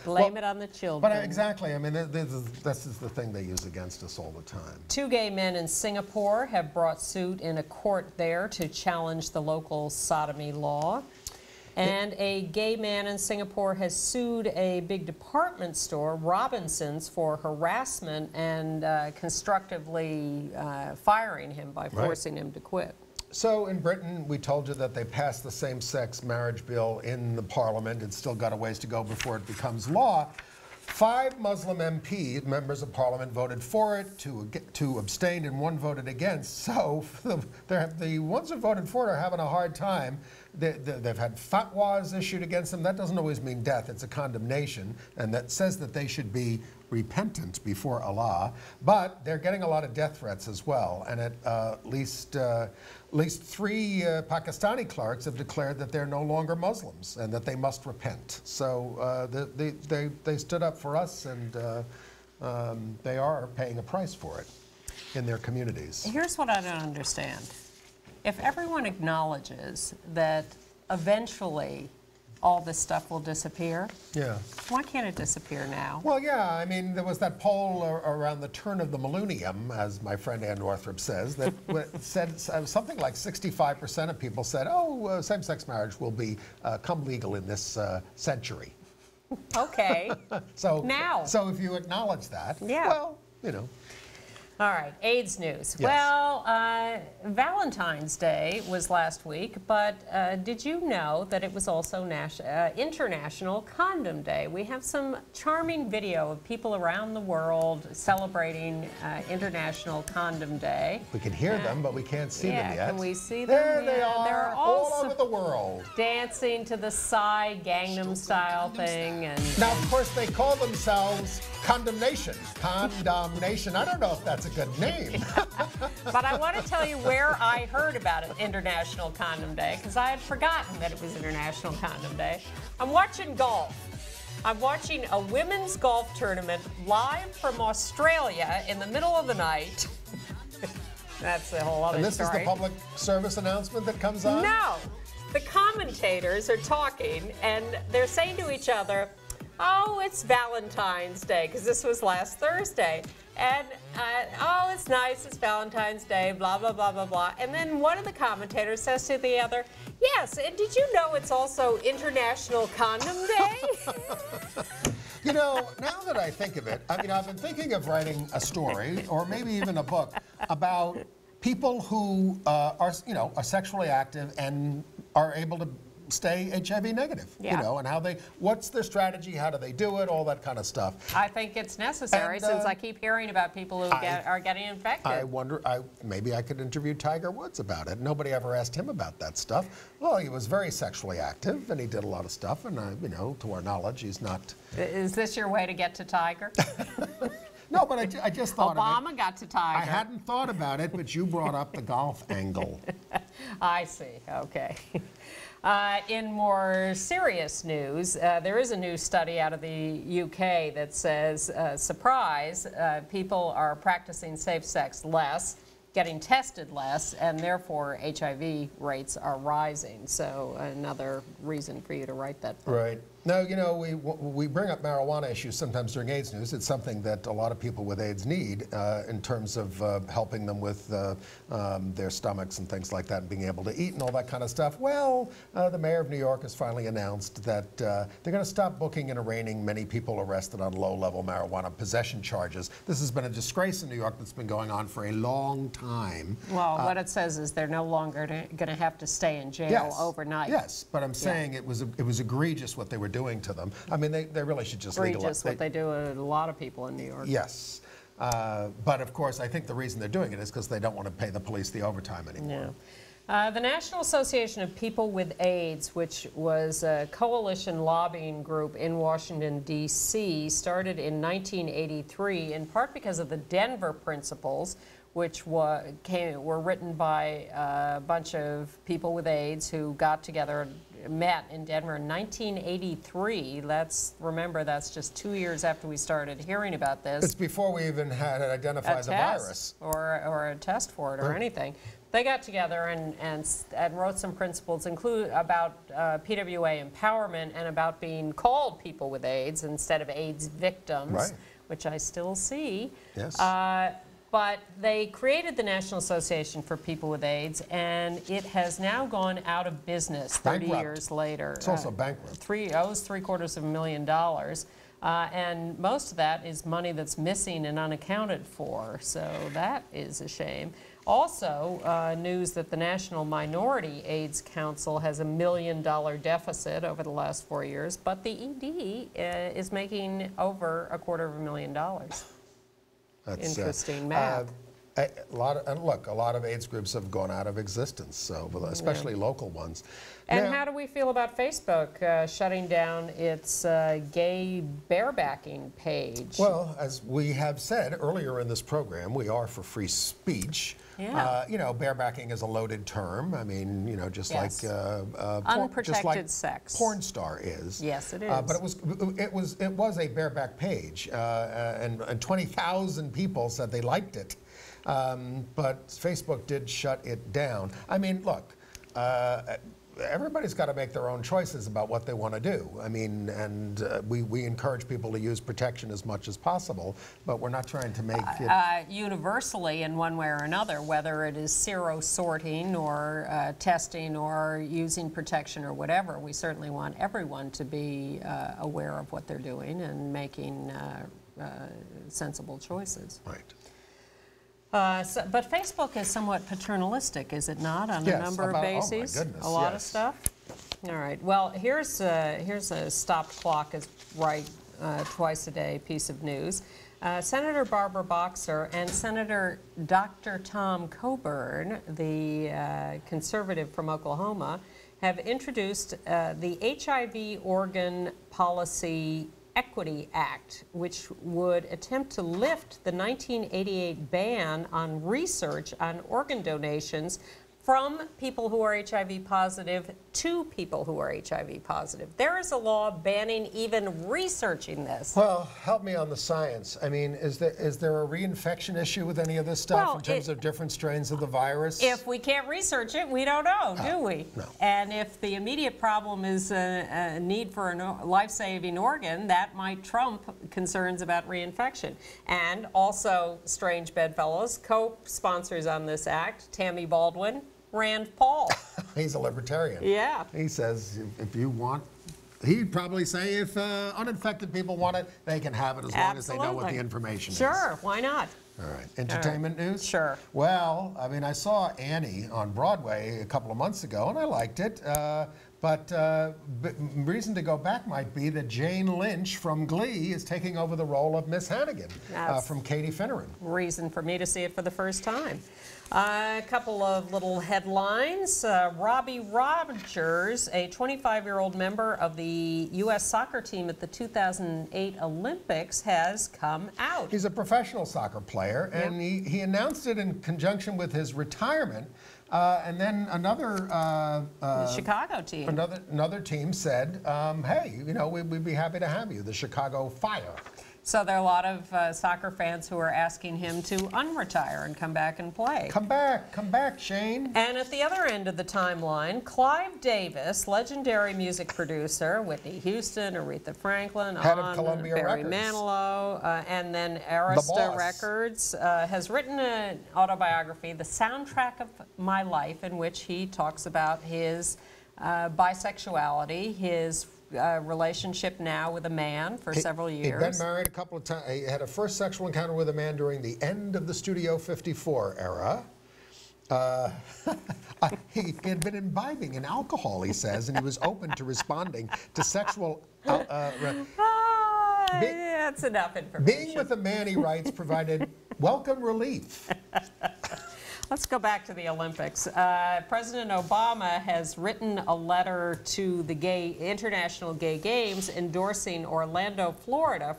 Blame it on the children. But exactly, I mean, this is the thing they use against us all the time. 2 gay men in Singapore have brought suit in a court there to challenge the local sodomy law. And a gay man in Singapore has sued a big department store, Robinson's, for harassment and constructively firing him by forcing him to quit. So in Britain, we told you that they passed the same-sex marriage bill in the parliament. It's still got a ways to go before it becomes law. 5 Muslim MPs, members of parliament, voted for it, 2 abstained, and 1 voted against. So the ones who voted for it are having a hard time. They've had fatwas issued against them. That doesn't always mean death. It's a condemnation, and that says that they should be repentant before Allah. But they're getting a lot of death threats as well, and at least 3 Pakistani clerics have declared that they're no longer Muslims and that they must repent. So they stood up for us, and they are paying a price for it in their communities. Here's what I don't understand. If everyone acknowledges that eventually all this stuff will disappear, why can't it disappear now? Well, yeah, I mean, there was that poll around the turn of the millennium, as my friend Ann Northrup says, that said something like 65% of people said, oh, same-sex marriage will become legal in this century. Okay. So if you acknowledge that, well, you know. All right, AIDS news. Yes. Well, Valentine's Day was last week, but did you know that it was also International Condom Day? We have some charming video of people around the world celebrating International Condom Day. We can hear them, but we can't see them yet. Can we see them? There they are, They're all over the world. Dancing to the Psy Gangnam Style thing. And now, of course, they call themselves Condemnation. Condemnation. I don't know if that's a good name. But I want to tell you where I heard about it, International Condom Day, because I had forgotten that it was International Condom Day. I'm watching golf. I'm watching a women's golf tournament live from Australia in the middle of the night. That's a whole other story. And this is the public service announcement that comes on? No. The commentators are talking, and they're saying to each other, oh, it's Valentine's Day, because this was last Thursday. And, oh, it's nice, it's Valentine's Day, blah, blah, blah, blah, blah. And then one of the commentators says to the other, yes, and did you know it's also International Condom Day? You know, now that I think of it, I mean, I've been thinking of writing a story, or maybe even a book, about people who are sexually active and are able to stay HIV negative, you know, and how what's their strategy, how do they do it, all that kind of stuff. I think it's necessary, since I keep hearing about people who are getting infected. I wonder, maybe I could interview Tiger Woods about it. Nobody ever asked him about that stuff. Well, he was very sexually active, and he did a lot of stuff, and, you know, to our knowledge, he's not... Is this your way to get to Tiger? No, but I just thought Obama of it. got to Tiger. I hadn't thought about it, but you brought up the golf angle. I see. Okay. In more serious news, there is a new study out of the UK that says, surprise, people are practicing safe sex less, getting tested less, and therefore HIV rates are rising. So another reason for you to write that book. Right. Now, you know, we bring up marijuana issues sometimes during AIDS news. It's something that a lot of people with AIDS need in terms of helping them with their stomachs and things like that, and being able to eat and all that kind of stuff. Well, the mayor of New York has finally announced that they're going to stop booking and arraigning many people arrested on low-level marijuana possession charges. This has been a disgrace in New York that's been going on for a long time. Well, what it says is they're no longer going to have to stay in jail overnight. Yes, but I'm saying it was egregious what they were doing to them. I mean, they really should just legalize. Egregious what they do to a lot of people in New York. Yes. But of course, I think the reason they're doing it is because they don't want to pay the police the overtime anymore. Yeah. The National Association of People with AIDS, which was a coalition lobbying group in Washington, D.C., started in 1983, in part because of the Denver Principles, which were written by a bunch of people with AIDS who got together, met in Denver in 1983. Remember, that's just 2 years after we started hearing about this. It's before we even had identified the virus. Or a test for it or anything. They got together and wrote some principles about PWA empowerment and about being called people with AIDS instead of AIDS victims, which I still see. Yes. But they created the National Association for People with AIDS, and it has now gone out of business 30 years later. It's also bankrupt. Owes $750,000. And most of that is money that's missing and unaccounted for, so that is a shame. Also, news that the National Minority AIDS Council has $1 million deficit over the last 4 years, but the ED is making over $250,000. That's interesting math. A lot of AIDS groups have gone out of existence, so especially local ones. And how do we feel about Facebook shutting down its gay barebacking page? Well, as we have said earlier in this program, we are for free speech. Yeah. You know, barebacking is a loaded term. I mean, you know, just like unprotected sex. Porn star is. Yes, it is. But it was a bareback page, and 20,000 people said they liked it. But Facebook did shut it down. I mean, look, everybody's got to make their own choices about what they want to do. I mean, and we encourage people to use protection as much as possible, but we're not trying to make it... universally, in one way or another, whether it is sero-sorting or testing or using protection or whatever, we certainly want everyone to be aware of what they're doing and making sensible choices. Right. But Facebook is somewhat paternalistic, is it not, on a number of bases? Oh my goodness, a lot of stuff? All right. Well, here's a stopped clock is right twice a day piece of news. Senator Barbara Boxer and Senator Dr. Tom Coburn, the conservative from Oklahoma, have introduced the HIV Organ Policy Equity Act, which would attempt to lift the 1988 ban on research on organ donations from people who are HIV positive to people who are HIV positive. There is a law banning even researching this. Well, help me on the science. I mean, is there a reinfection issue with any of this stuff in terms of different strains of the virus? If we can't research it, we don't know, do we? No. And if the immediate problem is a need for a life-saving organ, that might trump concerns about reinfection. And also, strange bedfellows, co-sponsors on this act, Tammy Baldwin, Rand Paul. He's a libertarian. Yeah. He says if you want, he'd probably say if uninfected people want it, they can have it as long as they know what the information is. Sure, why not? All right. Entertainment news? Sure. Well, I mean, I saw Annie on Broadway a couple of months ago, and I liked it. But reason to go back might be that Jane Lynch from Glee is taking over the role of Miss Hannigan from Katie Finneran. Reason for me to see it for the first time. A couple of little headlines. Robbie Rogers, a 25-year-old member of the U.S. soccer team at the 2008 Olympics, has come out. He's a professional soccer player, and he announced it in conjunction with his retirement. And then another the Chicago team. Another team said, "Hey, you know, we'd be happy to have you." The Chicago Fire. So there are a lot of soccer fans who are asking him to unretire and come back and play. Come back, Shane. And at the other end of the timeline, Clive Davis, legendary music producer, Whitney Houston, Aretha Franklin, head of Columbia Barry Records, Manilow, and then Arista Records, has written an autobiography, The Soundtrack of My Life, in which he talks about his bisexuality, his relationship now with a man for several years. He'd been married a couple of times. He had a first sexual encounter with a man during the end of the Studio 54 era. He had been imbibing in alcohol, he says, and he was open to responding to sexual... That's enough information. Being with a man, he writes, provided welcome relief. Let's go back to the Olympics. President Obama has written a letter to the International Gay Games endorsing Orlando, Florida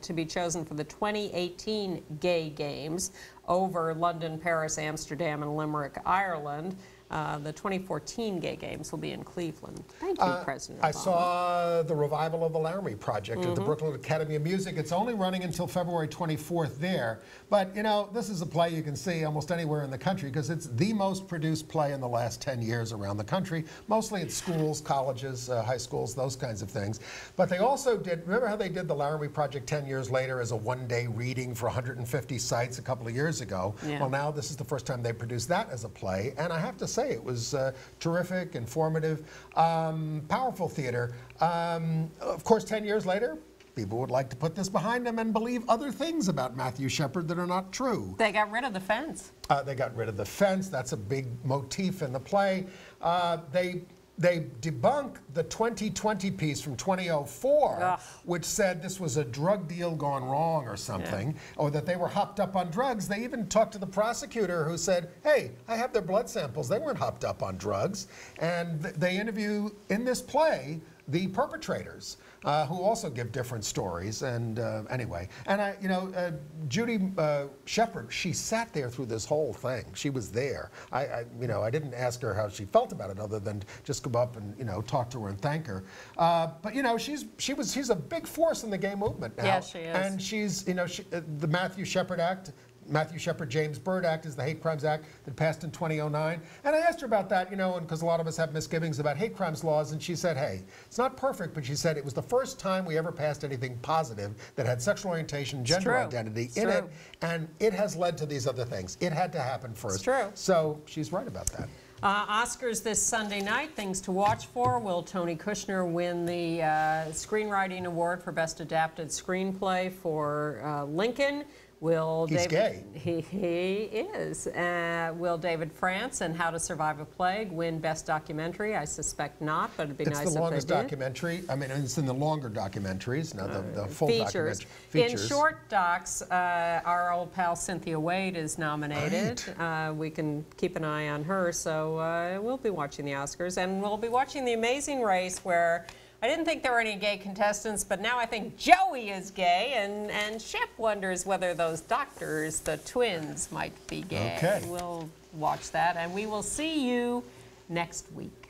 to be chosen for the 2018 Gay Games over London, Paris, Amsterdam, and Limerick, Ireland. The 2014 Gay Games will be in Cleveland. Thank you, President Obama. I saw the revival of the Laramie Project at the Brooklyn Academy of Music. It's only running until February 24th there. But, you know, this is a play you can see almost anywhere in the country because it's the most produced play in the last 10 years around the country, mostly at schools, colleges, high schools, those kinds of things. But they also did, remember how they did the Laramie Project 10 years later as a one-day reading for 150 sites a couple of years ago? Yeah. Well, now this is the first time they produced that as a play. And I have to say, it was terrific, informative, powerful theater. Of course, 10 years later, people would like to put this behind them and believe other things about Matthew Shepard that are not true. They got rid of the fence. They got rid of the fence. That's a big motif in the play. They debunk the 2020 piece from 2004, which said this was a drug deal gone wrong or something, or that they were hopped up on drugs. They even talked to the prosecutor who said, hey, I have their blood samples. They weren't hopped up on drugs. And they interview in this play the perpetrators, who also give different stories. And anyway, and Judy Shepard, she sat there through this whole thing. She was there. I didn't ask her how she felt about it, other than just go up and talk to her and thank her. But she's a big force in the gay movement now. Yeah, she is. And she's the Matthew Shepard Act. Matthew Shepard James Byrd Act is the hate crimes act that passed in 2009. And I asked her about that, and because a lot of us have misgivings about hate crimes laws, and she said, hey, it's not perfect, but she said it was the first time we ever passed anything positive that had sexual orientation, gender identity in it, and it has led to these other things. It had to happen first. It's true. So she's right about that. Oscars this Sunday night, things to watch for. Will Tony Kushner win the Screenwriting Award for Best Adapted Screenplay for Lincoln? He's gay. He is. Will David France and How to Survive a Plague win Best Documentary? I suspect not, but it'd be nice if they did. It's the longest documentary. I mean, it's in the longer documentaries, not the full features. documentary. In short docs, our old pal Cynthia Wade is nominated. Right. We can keep an eye on her, so we'll be watching the Oscars. And we'll be watching The Amazing Race, where I didn't think there were any gay contestants, but now I think Joey is gay, and Shep wonders whether those doctors, the twins, might be gay. Okay. We'll watch that, and we will see you next week.